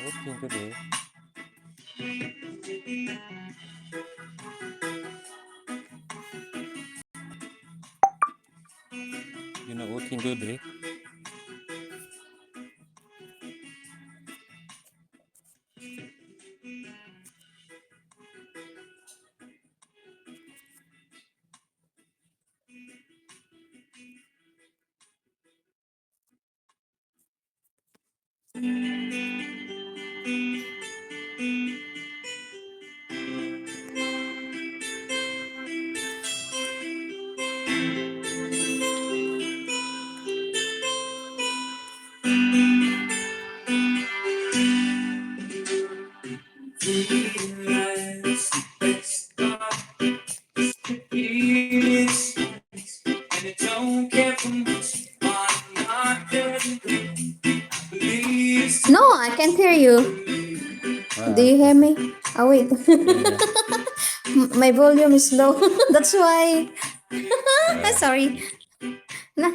working today? You're not working today? No, I can't hear you. Do you hear me? Oh, wait. Yeah. My volume is low. That's why. Yeah. Sorry. No.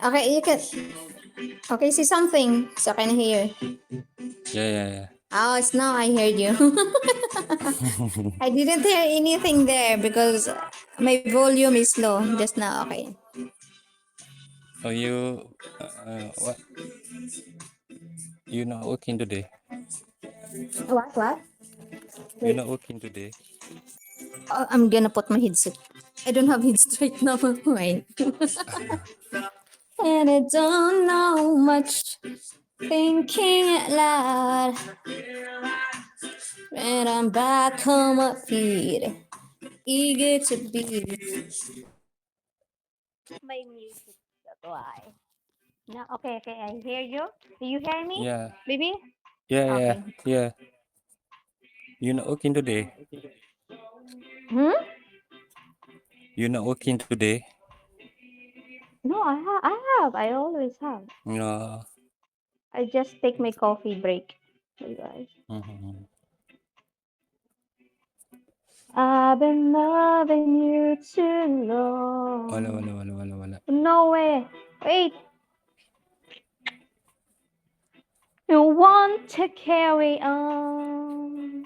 Okay, you can. Okay, say something so I can hear. Yeah. Oh, it's now I heard you. I didn't hear anything there because my volume is low just now. Okay. Oh, what? You're not working today? What? You're Wait. not working today? I'm gonna put my headset. I don't have headset right now. Wait. And I don't know much. Thinking out loud. And I'm back on my feet. Eager to be. My music. That's why. No, okay. I hear you. Do you hear me, Yeah. baby? Yeah. Okay. Yeah. You're not working today? Hmm? You're not working today? No, I have. I always have. No. I just take my coffee break. You guys. Mm-hmm. I've been loving you too long. Wala. No way. Wait. You want to carry on.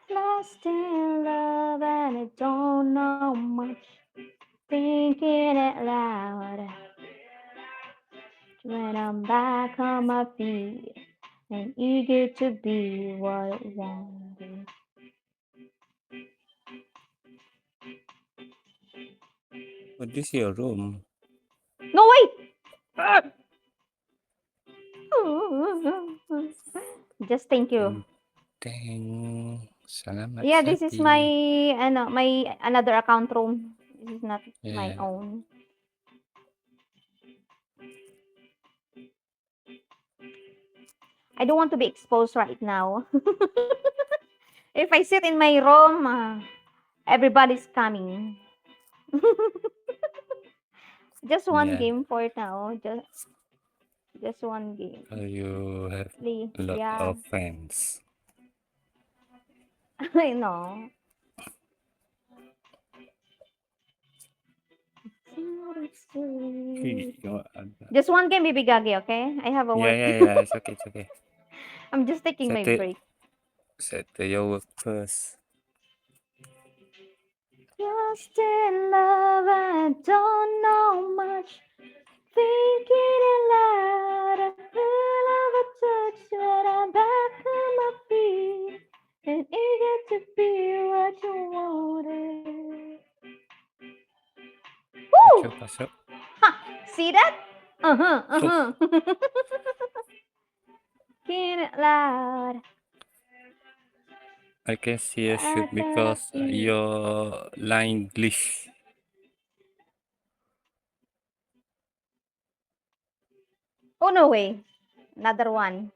Lost in love and I don't know much. Thinking it loud. When I'm back on my feet and eager to be what I wanted. But this is your room. No, wait! Just thank you. Salamat Yeah, this is Shopee. my my another account room. This is not my Yeah. own. I don't want to be exposed right now. If I sit in my room, everybody's coming. Just one Yeah. game for now. Just one game. You have a lot Yeah, of fans. I know. Hey, Just one game, baby Gagi, okay? I have a work. yeah. It's okay. I'm just taking my break. Set your work first. Lost in love, I don't know much. Thinking aloud, I feel of a touch when I'm back on my feet. And eager to be what you wanted. Woo! Pasok. Ha! See that? Uh-huh, Oh, uh-huh. Thinking it loud. I can see a shoot Back on my because feet. your line glitch. Oh, no way. Another one.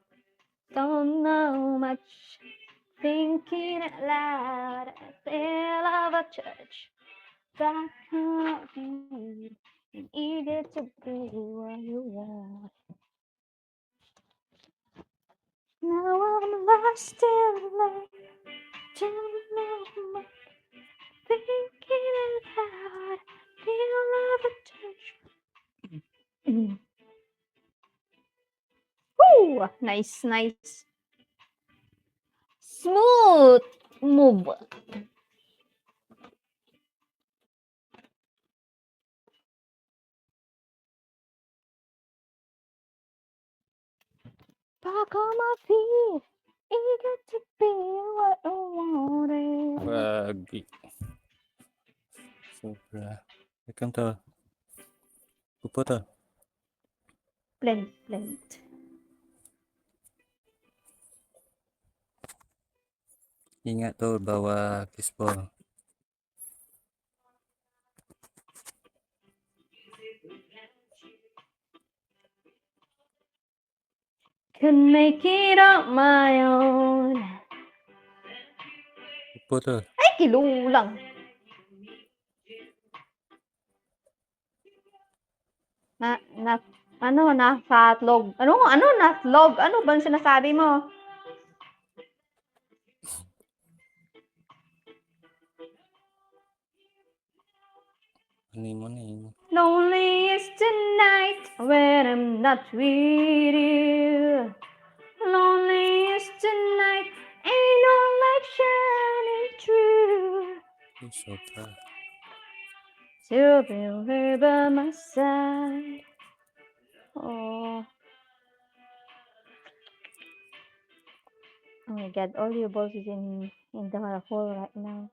Don't know much. Thinking it loud. I feel of a touch. Back on my feet. And eager to be what you want. Now I'm lost in love. Thinking out loud, feel love a touch. Woo! Nice, nice. Smooth move. Back on my feet, eager to be what I wanted. Wagi. Sobra. Welcome to. Upo to. Blend, blend. Ingat tu bawa fishball. Could make it on my own. Upo to. Ay, kilulang. Natlog. Ano, natlog? Ano ba ang sinasabi mo? Ano mo? Lonely is the night when I'm not with you. Lonely is the night, ain't no light shining through. Sobra. To be here by my side. Oh. Oh my god, all your balls is in the hole right now.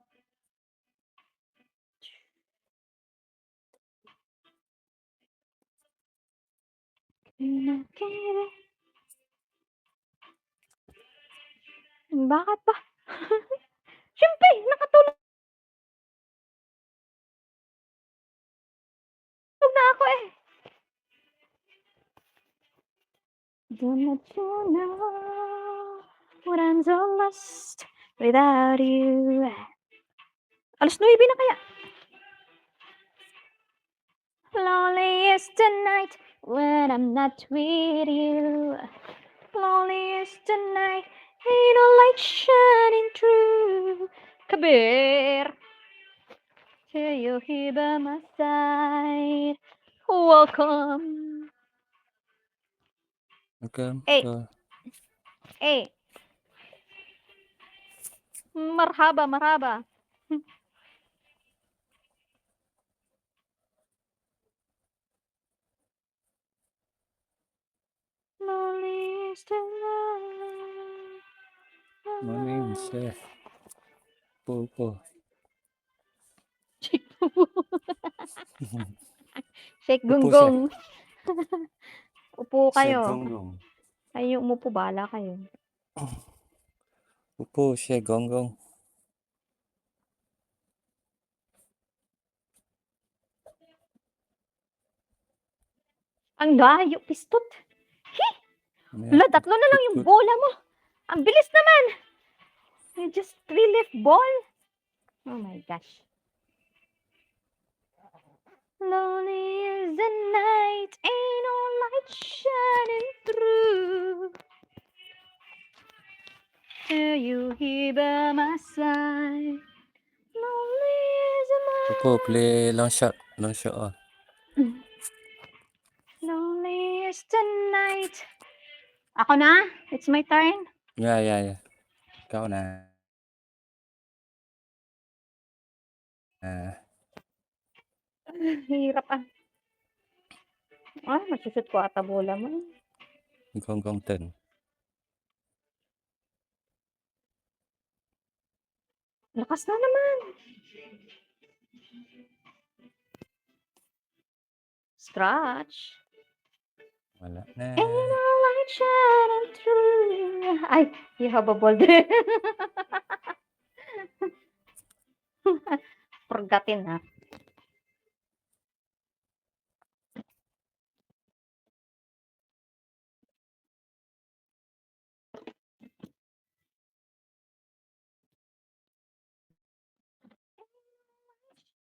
Bakit ba? Siyempre, nakatulog na ako eh. Don't let you know what I'm so lost without you. Alas 9 na kaya. Lonely is the night when I'm not with you. Lonely is the night, ain't no light shining through. Kabir, till you here by my side. Welcome. Welcome Hey, to. hey. Marhaba, marhaba. Lonely is the night. Morning, chef. Upo. Shake Upo, chef. gunggong. Upo Chef kayo. Gonggong. Ay, yung umupo, bala kayo. Upo, chef Gonggong. Ang layo, pistot. Yeah, Wala, tatlo na lang yung good. bola mo. Ang bilis naman. You just 3 left ball. Oh my gosh. Lonely is the night, ain't no light shining through. Till you here by my side. Lonely is the night. Upo, play long shot. Long shot on. Lonely is the night. Ako na? It's my turn? Yeah. Ikaw na. Hirap ah. Ay, masusot ko ata bola mo. Gonggong turn. Lakas na naman. Scratch. Wala na. Ain't no light shining through. Ay, you have a ball there. Forgotten ha.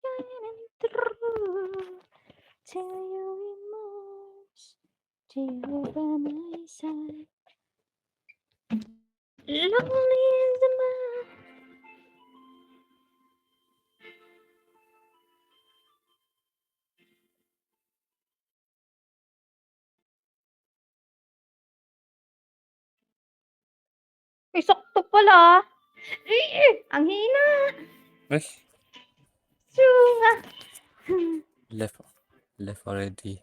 Shining through. Till you remorse. Till you by my side. Lonely is the man. Uy, sakto pala. Ang hina. Uy, Sunga. left already.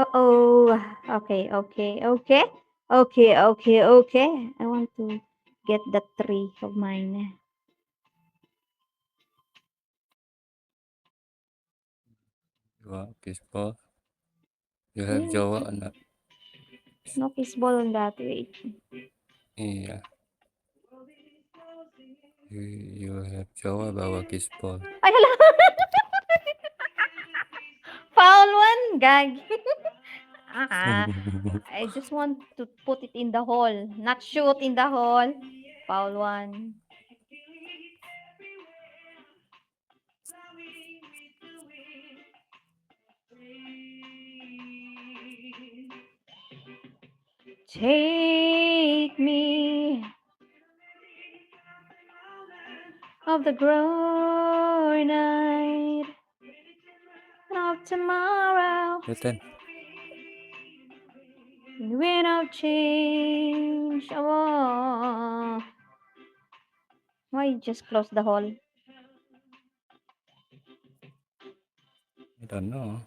Uh-oh. Okay, okay, okay. Okay, okay, okay. I want to get that tree of mine. You want baseball? You have Jawa or not? No fishball on that. Wait. Iya. You have Jawa bawa baseball. Ay, hala. Foul one, gag. I just want to put it in the hole, not shoot in the hole. Foul one. Take me of the glory night of tomorrow, Your turn. wind of change. Oh, why you just close the hole? I don't know.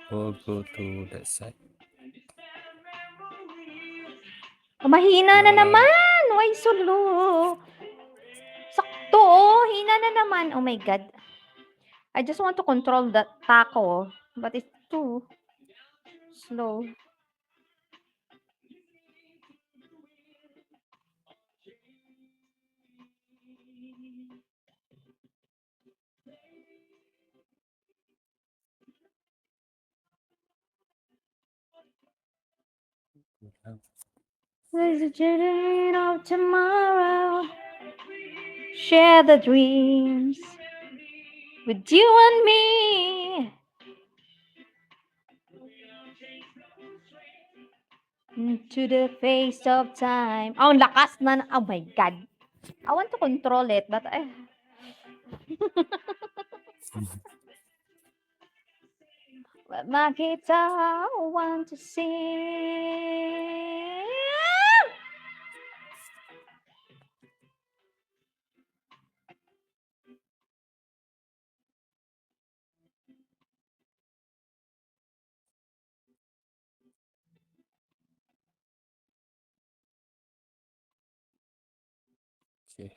Or go to that side. Oh, mahina na No. naman. Why so low? Sakto, oh. Hina na naman. Oh my God. I just want to control the taco, but it's too slow. There's a children of tomorrow. Share the dreams with you and me. Into the face of time. Oh, ang lakas na. Oh my God. I want to control it, but but my guitar want to sing. Okay.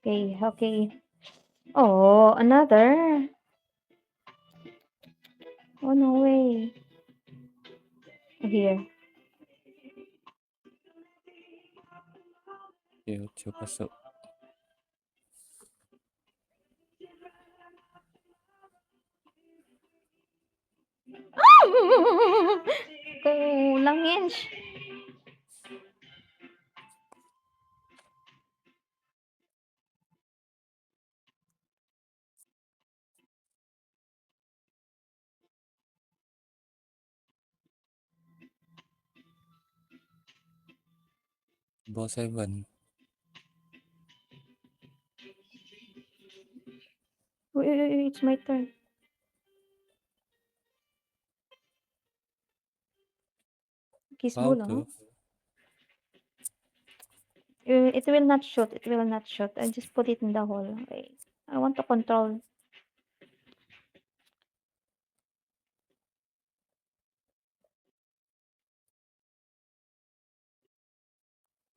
Okay, okay. Oh, another. Oh, no way. Here. Okay, coba masuk. Kulang yan. Ball 7. Wait, it's my turn. Kiss How ball, to? It will not shoot. It will not shoot. I just put it in the hole. Wait. I want to control.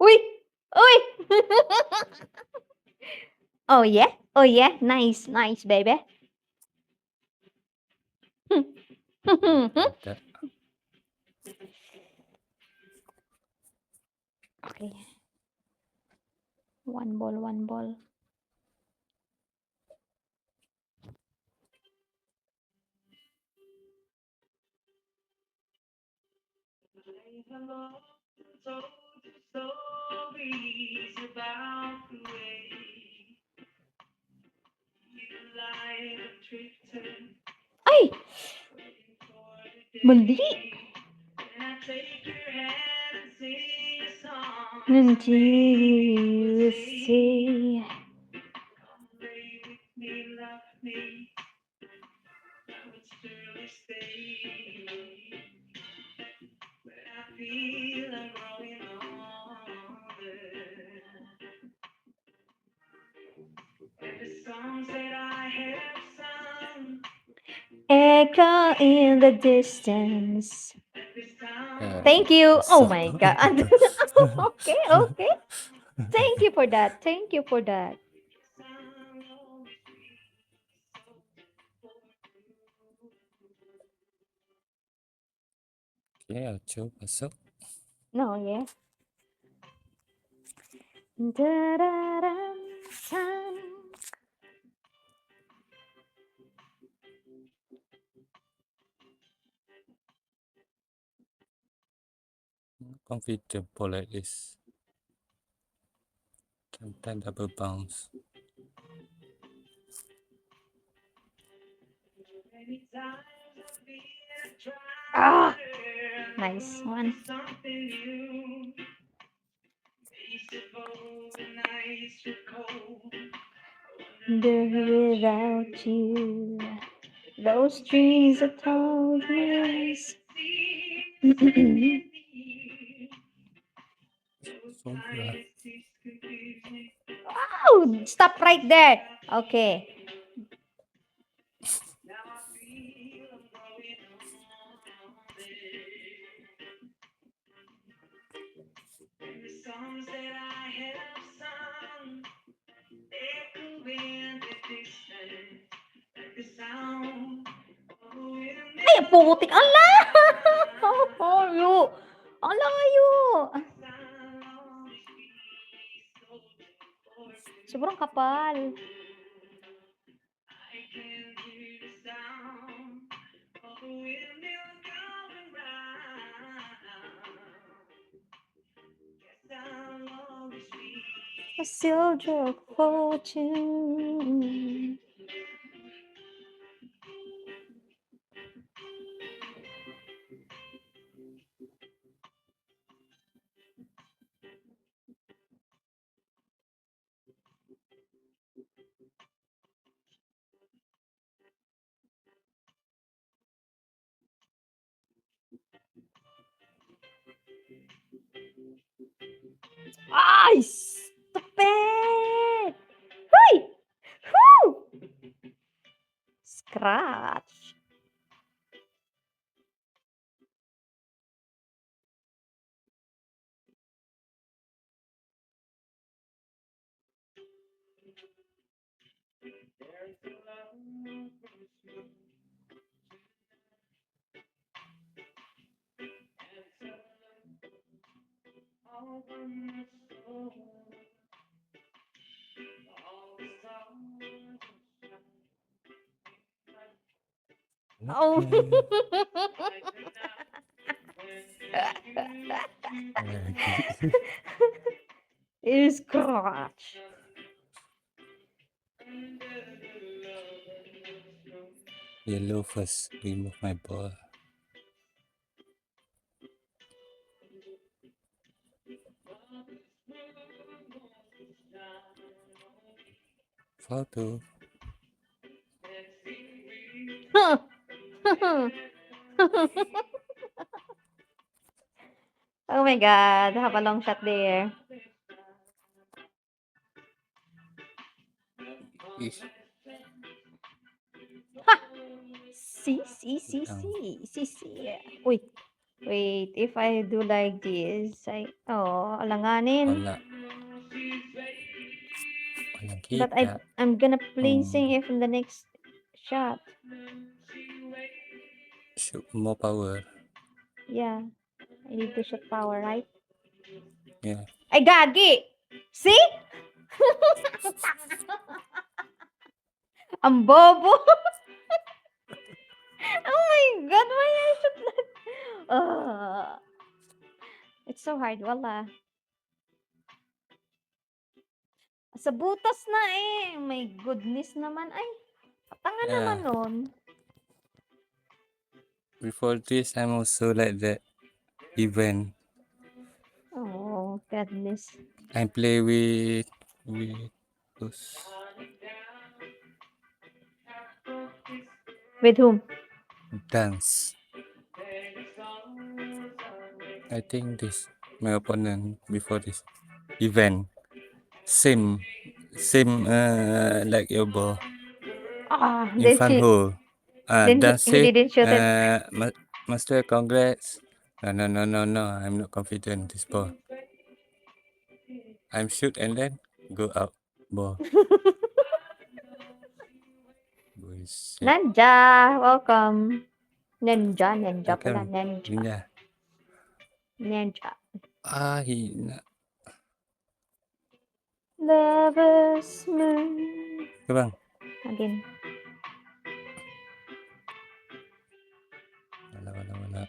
Uy! Uy! Oh, yeah? Oh, yeah? Nice. Nice, baby. Ada. Okay. One ball, one ball. Ay! Mali! Until you say echo in the distance. Thank you. Oh Pasok. my God. Okay, okay. Thank you for that. Thank you for that. Okay, Ocho, pasok. No, yeah. Da-da-da-dum, dum. Comfortable like this. Sometimes double bounce. Ah, nice one. There without you, those dreams are told lies. Sobra. Oh, stop right there. Okay. Ay, putik. Ala! Layo. Ang layo. Sobrang kapal. A soldier of fortune. Ay, stupid! Hoy! Whew! Scratch. Oh. It's scratch. Yellow first. Remove my ball. Photo. Oh my God, have a long shot there. Ish. See. Wait, wait. If I do like this, alanganin. Wala. Walang But kita. I'm gonna placing it in the next shot. Shoot more power. Yeah, I need to shoot power, right? Yeah. Ay, gagi! See? Ang bobo! Oh my God, why I shoot that? It's so hard, wala. Sa butas na eh. My goodness naman, ay. Tanga Yeah. naman nun. Before this, I'm also like that event. Oh, goodness. I play with those With whom? dance. I think this my opponent before this event. Same like your ball Ah, in then front she, hole. then Dance he it. didn't shoot it. Master, congrats. No. I'm not confident this ball. I'm shoot and then go out ball. Bullshit. Ninja, welcome. Ninja pala. Welcome. Ninja. Ninja. He Lover's moon. Ke bang? Again. Wala.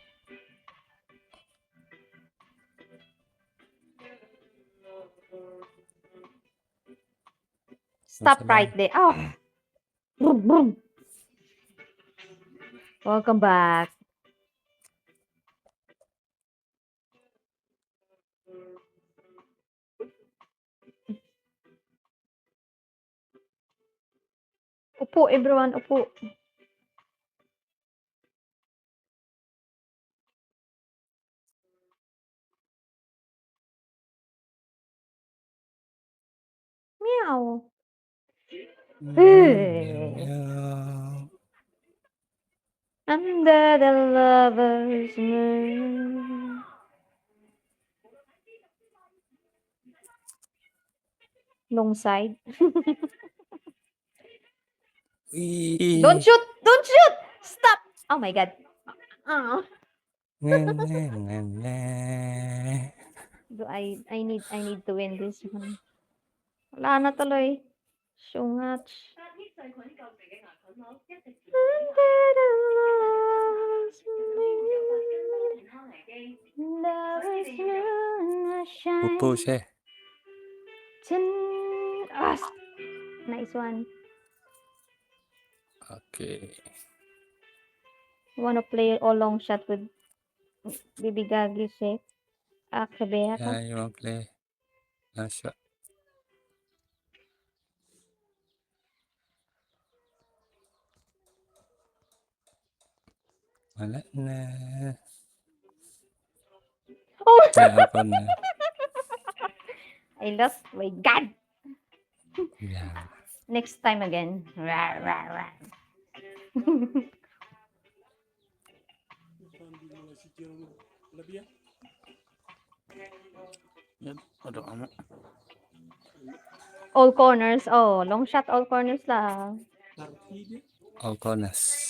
Stop right there. Oh. Boom, boom. Welcome back. Upo, everyone. Upo. Meow. Under the lover's moon. Long side. Don't shoot! Don't shoot! Stop! Oh my god. Oh. Do I need to win this one. Wala na tuloy. So much. Upo siya. Nice one. Okay. Wanna play all long shot with Bibi Gagi Shek? Kabea ka? Yeah, you want play? Shot. Wala na. Oh! Yeah, ako na. I lost. My God! Yeah. Next time again. Rar, rar, rar. All corners. Oh, long shot all corners lang. All corners.